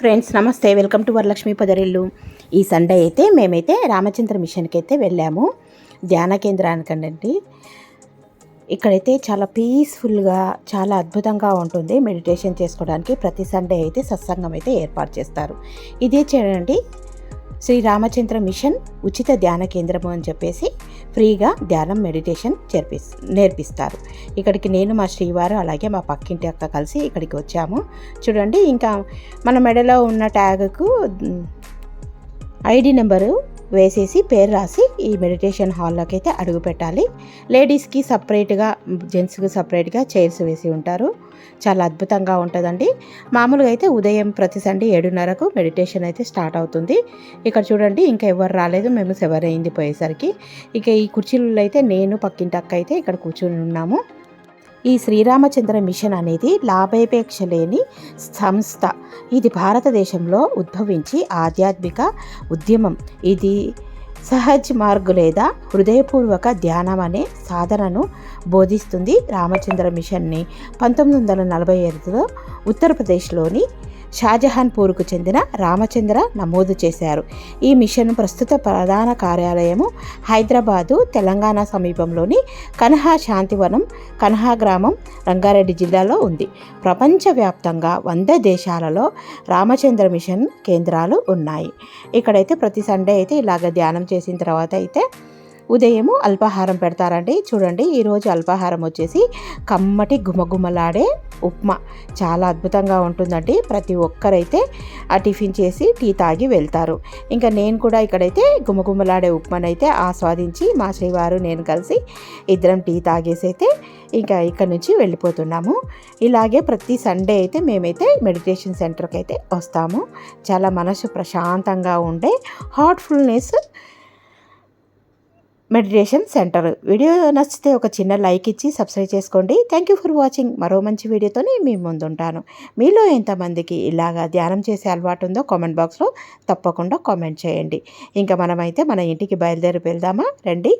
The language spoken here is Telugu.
ఫ్రెండ్స్ నమస్తే, వెల్కమ్ టు వరలక్ష్మి పొదరిల్లు. ఈ సండే అయితే మేమైతే రామచంద్ర మిషన్కి అయితే వెళ్ళాము, ధ్యాన కేంద్రానికండి. ఇక్కడైతే చాలా పీస్ఫుల్గా చాలా అద్భుతంగా ఉంటుంది మెడిటేషన్ చేసుకోవడానికి. ప్రతి సండే అయితే సత్సంగం అయితే ఏర్పాటు చేస్తారు. ఇదే చూడండి, శ్రీ రామచంద్ర మిషన్ ఉచిత ధ్యాన కేంద్రము అని చెప్పేసి ఫ్రీగా ధ్యానం మెడిటేషన్ నేర్పిస్తారు. ఇక్కడికి నేను మా శ్రీవారు అలాగే మా పక్కింటి అక్క కలిసి ఇక్కడికి వచ్చాము. చూడండి, ఇంకా మన మెడలో ఉన్న ట్యాగ్కు ఐడి నెంబరు వేసేసి పేరు రాసి ఈ మెడిటేషన్ హాల్లోకి అయితే అడుగు పెట్టాలి. లేడీస్కి సపరేట్గా, జెంట్స్కి సపరేట్గా చైర్స్ వేసి ఉంటారు. చాలా అద్భుతంగా ఉంటుందండి. మామూలుగా అయితే ఉదయం ప్రతి సండే 7:30కు మెడిటేషన్ అయితే స్టార్ట్ అవుతుంది. ఇక్కడ చూడండి, ఇంకా ఎవరు రాలేదు, మేము 7 అయింది పోయేసరికి. ఇక ఈ కుర్చీలలో అయితే నేను పక్కింటి అక్క అయితే ఇక్కడ కూర్చొని ఉన్నాము. ఈ శ్రీరామచంద్ర మిషన్ అనేది లాభాపేక్ష లేని సంస్థ. ఇది భారతదేశంలో ఉద్భవించి ఆధ్యాత్మిక ఉద్యమం. ఇది సహజ్ మార్గ్ లేదా హృదయపూర్వక ధ్యానం అనే సాధనను బోధిస్తుంది. రామచంద్ర మిషన్ని 1947లో ఉత్తరప్రదేశ్లోని షాజహాన్పూర్కు చెందిన రామచంద్ర నమోదు చేశారు. ఈ మిషన్ ప్రస్తుత ప్రధాన కార్యాలయము హైదరాబాదు, తెలంగాణ సమీపంలోని కన్హా శాంతివనం, కన్హా గ్రామం, రంగారెడ్డి జిల్లాలో ఉంది. ప్రపంచవ్యాప్తంగా 100 దేశాలలో రామచంద్ర మిషన్ కేంద్రాలు ఉన్నాయి. ఇక్కడైతే ప్రతి సండే అయితే ఇలాగ ధ్యానం చేసిన తర్వాత అయితే ఉదయము అల్పాహారం పెడతారండి. చూడండి, ఈరోజు అల్పాహారం వచ్చేసి కమ్మటి గుమగుమలాడే ఉప్మా. చాలా అద్భుతంగా ఉంటుందండి. ప్రతి ఒక్కరైతే ఆ టిఫిన్ చేసి టీ తాగి వెళ్తారు. ఇంకా నేను కూడా ఇక్కడైతే గుమగుమలాడే ఉప్మానైతే ఆస్వాదించి మా శ్రీవారు నేను కలిసి ఇద్దరం టీ తాగేసి అయితే ఇంకా ఇక్కడ నుంచి వెళ్ళిపోతున్నాము. ఇలాగే ప్రతి సండే అయితే మేమైతే మెడిటేషన్ సెంటర్కి అయితే వస్తాము. చాలా మనసు ప్రశాంతంగా ఉండే హార్ట్ఫుల్నెస్ మెడిటేషన్ సెంటర్. వీడియో నచ్చితే ఒక చిన్న లైక్ ఇచ్చి సబ్స్క్రైబ్ చేసుకోండి. Thank you for watching. మరో మంచి వీడియోతోనే మీ ముందుంటాను. మీలో ఎంతమందికి ఇలాగా ధ్యానం చేసే అలవాటు ఉందో కామెంట్ బాక్స్లో తప్పకుండా కామెంట్ చేయండి. ఇంకా మనమైతే మన ఇంటికి బయలుదేరి వెళ్దామా రండి.